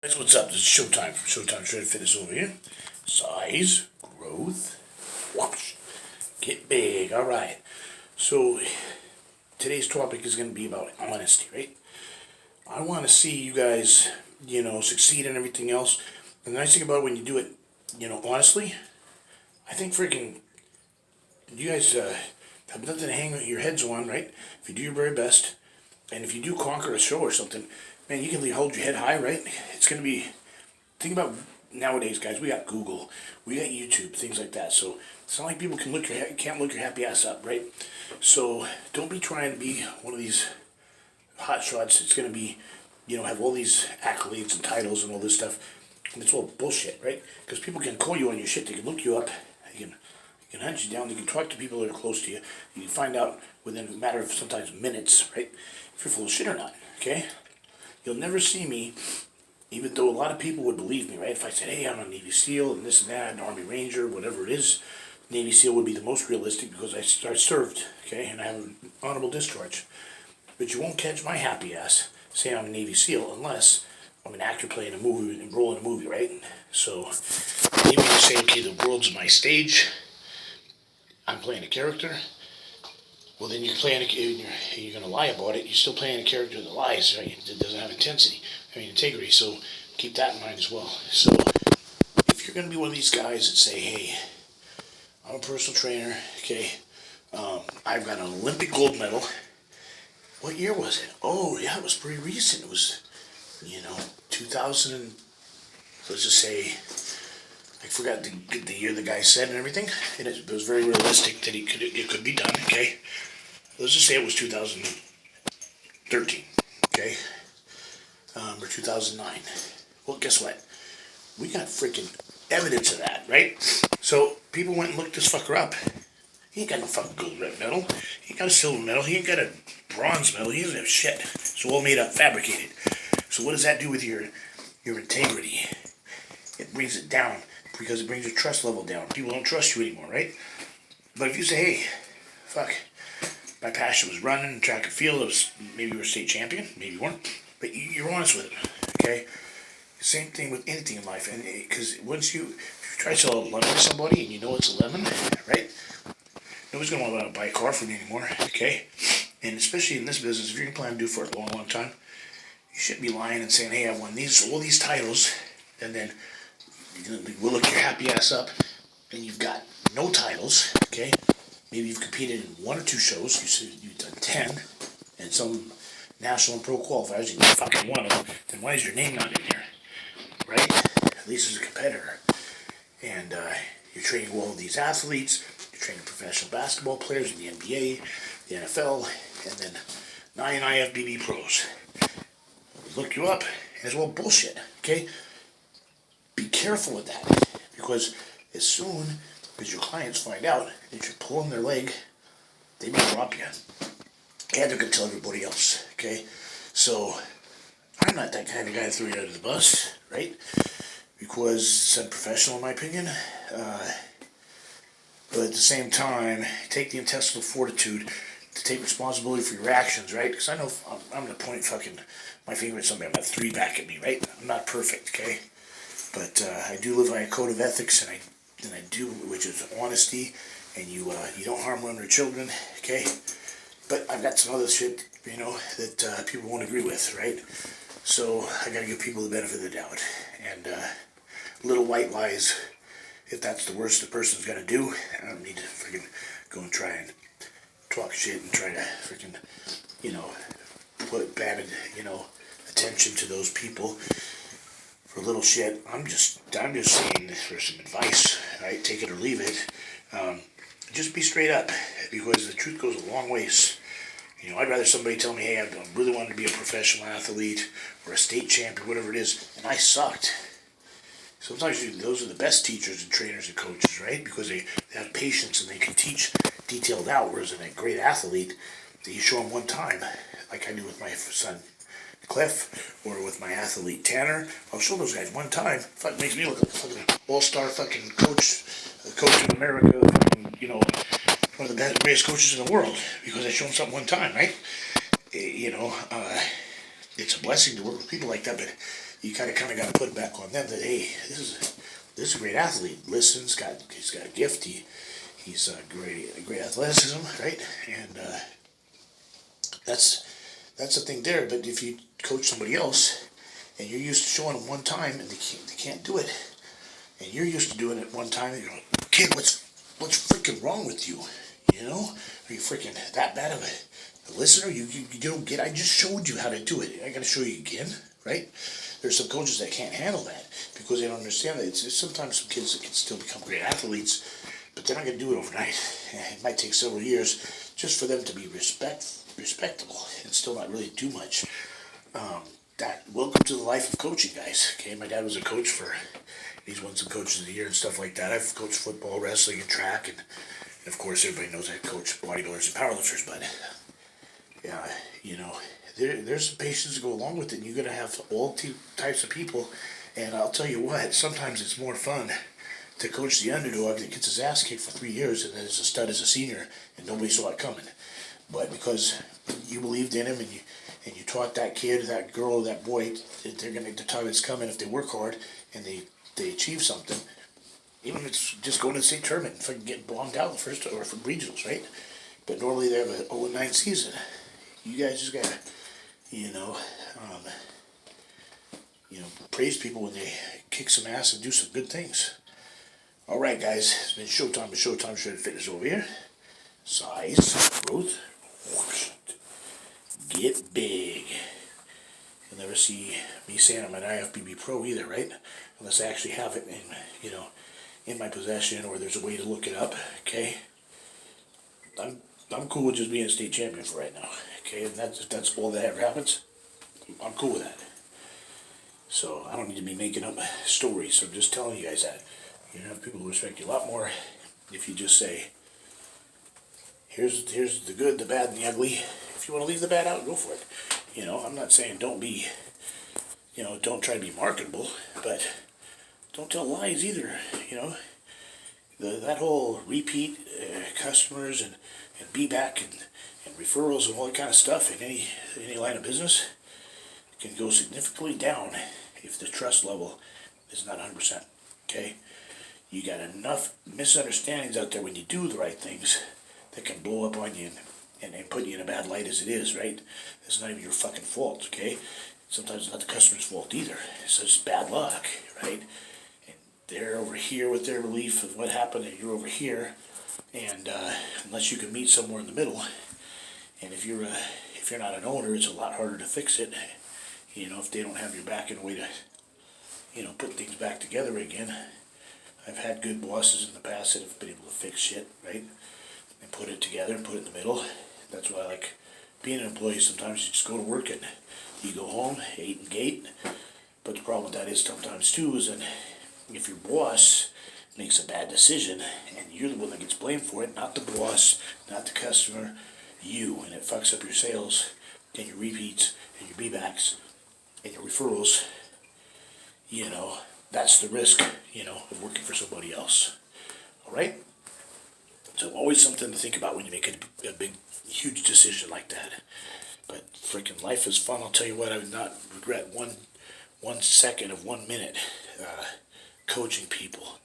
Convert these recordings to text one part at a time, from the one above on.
Guys, what's up? This is Showtime from Showtime Shred Fitness over here. Size, growth, whoosh, get big. All right. So today's topic is going to be about honesty, right? I want to see you guys, succeed and everything else. And the nice thing about it when you do it, honestly, I think freaking you guys have nothing to hang your heads on, right? If you do your very best, and if you do conquer a show or something, man, you can hold your head high, right? It's going to be. Think about nowadays, guys. We got Google, we got YouTube, things like that. So it's not like people can't look your happy ass up, right? So don't be trying to be one of these hot shots. It's going to be, have all these accolades and titles and all this stuff. And it's all bullshit, right? Because people can call you on your shit. They can look you up. They can hunt you down. They can talk to people that are close to you. You can find out within a matter of sometimes minutes, right? If you're full of shit or not, okay? You'll never see me, even though a lot of people would believe me, right? If I said, hey, I'm a Navy SEAL and this and that, an Army Ranger, whatever it is, Navy SEAL would be the most realistic because I served, okay? And I have an honorable discharge. But you won't catch my happy ass saying I'm a Navy SEAL unless I'm an actor playing a movie and role in a movie, right? So maybe you say, okay, the world's my stage. I'm playing a character. Well, then you're going to lie about it. You're still playing a character that lies, right? That doesn't have integrity. So keep that in mind as well. So if you're going to be one of these guys that say, hey, I'm a personal trainer, okay, I've got an Olympic gold medal. What year was it? Oh, yeah, it was pretty recent. It was, 2000 and, let's just say, I forgot the year the guy said and everything, and it was very realistic that it could be done, okay? Let's just say it was 2013, okay? Or 2009. Well, guess what? We got freaking evidence of that, right? So people went and looked this fucker up. He ain't got no fucking gold medal. He ain't got a silver medal. He ain't got a bronze medal. He doesn't have shit. It's all made up, fabricated. So what does that do with your integrity? It brings it down because it brings your trust level down. People don't trust you anymore, right? But if you say, hey, fuck, my passion was running, track and field, maybe you were a state champion, maybe you weren't, but you're honest with it, okay? Same thing with anything in life, and because if you try to sell a lemon to somebody and you know it's a lemon, right? Nobody's going to want to buy a car from you anymore, okay? And especially in this business, if you're going to plan to do it for a long, long time, you shouldn't be lying and saying, hey, I won all these titles, and then we'll look your happy ass up, and you've got no titles, okay? Maybe you've competed in one or two shows, you've done 10, and some national and pro qualifiers, you fucking won them, then why is your name not in there, right? At least as a competitor. And you're training all of these athletes, you're training professional basketball players in the NBA, the NFL, and then 9 IFBB pros. Look you up, and it's all bullshit, okay? Be careful with that, because as soon as your clients find out that you're pulling their leg, they may drop you. And they're going to tell everybody else, okay? So, I'm not that kind of guy to throw you under the bus, right? Because it's unprofessional in my opinion. But at the same time, take the intestinal fortitude to take responsibility for your actions, right? Because I know I'm going to point fucking my finger at somebody. I'm not 3 back at me, right? I'm not perfect, okay? But I do live by a code of ethics, and I do, which is honesty, and you don't harm women or children, okay? But I've got some other shit, that people won't agree with, right? So I gotta give people the benefit of the doubt. And little white lies, if that's the worst the person's gonna do, I don't need to freaking go and try and talk shit and try to freaking, put bad, attention to those people for little shit. I'm just saying this for some advice, right? Take it or leave it. Just be straight up, because the truth goes a long ways. I'd rather somebody tell me, hey, I really wanted to be a professional athlete or a state champion, whatever it is, and I sucked. Sometimes those are the best teachers and trainers and coaches, right? Because they have patience and they can teach detailed out, whereas a great athlete, that you show them one time, like I do with my son Cliff, or with my athlete Tanner. I'll show those guys one time. Fuck, makes me look like a fucking all-star fucking coach in America, one of the greatest coaches in the world, because I showed them something one time, right? It's a blessing to work with people like that, but you kind of got to put it back on them that, hey, this is a great athlete. Listens, he's got a gift. He's great athleticism, right? And that's the thing there. But if you coach somebody else and you're used to showing them one time and they can't do it, and you're used to doing it one time, and you're like, kid, what's freaking wrong with you? You know, are you freaking that bad of a listener? You don't get. I just showed you how to do it. I got to show you again, right? There's some coaches that can't handle that because they don't understand that. It's sometimes some kids that can still become great athletes, but they're not going to do it overnight. It might take several years just for them to be respectable and still not really do much. Welcome to the life of coaching, guys. Okay, my dad was a coach he's won some coaches of the year and stuff like that. I've coached football, wrestling, and track, and of course everybody knows I coach bodybuilders and powerlifters, but yeah, you know, there's some patience to go along with it, and you're going to have all types of people, and I'll tell you what, sometimes it's more fun to coach the underdog that gets his ass kicked for 3 years and then is a stud as a senior, and nobody saw it coming. But because you believed in him and you taught that kid, that girl, that boy, that the time is coming if they work hard and they achieve something, even if it's just going to the state tournament and fucking getting bombed out the first or from regionals, right? But normally they have an 0-9 season. You guys just gotta, praise people when they kick some ass and do some good things. All right, guys, it's been Showtime. Shred Fitness over here. Size, growth, whoosh, get big. You'll never see me saying I'm an IFBB pro either, right? Unless I actually have it in my possession or there's a way to look it up. Okay, I'm cool with just being a state champion for right now. Okay, and that's all that ever happens. I'm cool with that. So I don't need to be making up stories. So I'm just telling you guys that you're gonna have people who respect you a lot more if you just say, here's the good, the bad, and the ugly. If you want to leave the bad out, go for it. I'm not saying don't try to be marketable, but don't tell lies either. That whole repeat customers and be back and referrals and all that kind of stuff in any line of business can go significantly down if the trust level is not 100%. Okay, you got enough misunderstandings out there when you do the right things that can blow up on you and put you in a bad light as it is, right? It's not even your fucking fault, okay? Sometimes it's not the customer's fault either. It's just bad luck, right? And they're over here with their belief of what happened, and you're over here, and unless you can meet somewhere in the middle, and if you're not an owner, it's a lot harder to fix it. If they don't have your back in a way to, put things back together again. I've had good bosses in the past that have been able to fix shit, right? And put it together and put it in the middle. That's why I like being an employee. Sometimes you just go to work and you go home, 8 and gate. But the problem with that is sometimes too is that if your boss makes a bad decision and you're the one that gets blamed for it, not the boss, not the customer, you, and it fucks up your sales and your repeats and your be-backs and your referrals, that's the risk, of working for somebody else. All right? So always something to think about when you make a big, huge decision like that. But freaking life is fun. I'll tell you what, I would not regret one second of 1 minute coaching people.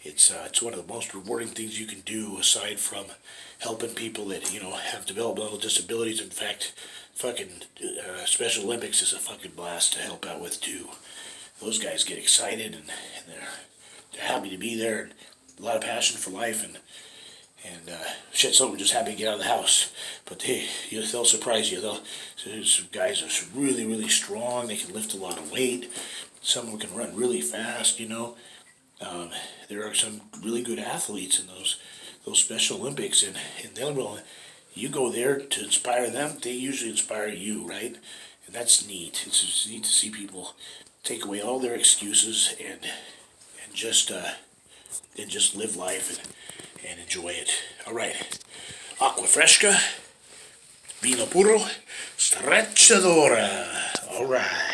It's one of the most rewarding things you can do aside from helping people that, have developmental disabilities. In fact, fucking Special Olympics is a fucking blast to help out with too. Those guys get excited and they're happy to be there, and a lot of passion for life, and shit, some are just happy to get out of the house. But they'll surprise you. Some guys are really, really strong. They can lift a lot of weight. Some of them can run really fast, there are some really good athletes in those Special Olympics, and you go there to inspire them. They usually inspire you, right? And that's neat. It's just neat to see people take away all their excuses and just live life and enjoy it. All right, acqua fresca, vino puro, strecciadora. All right.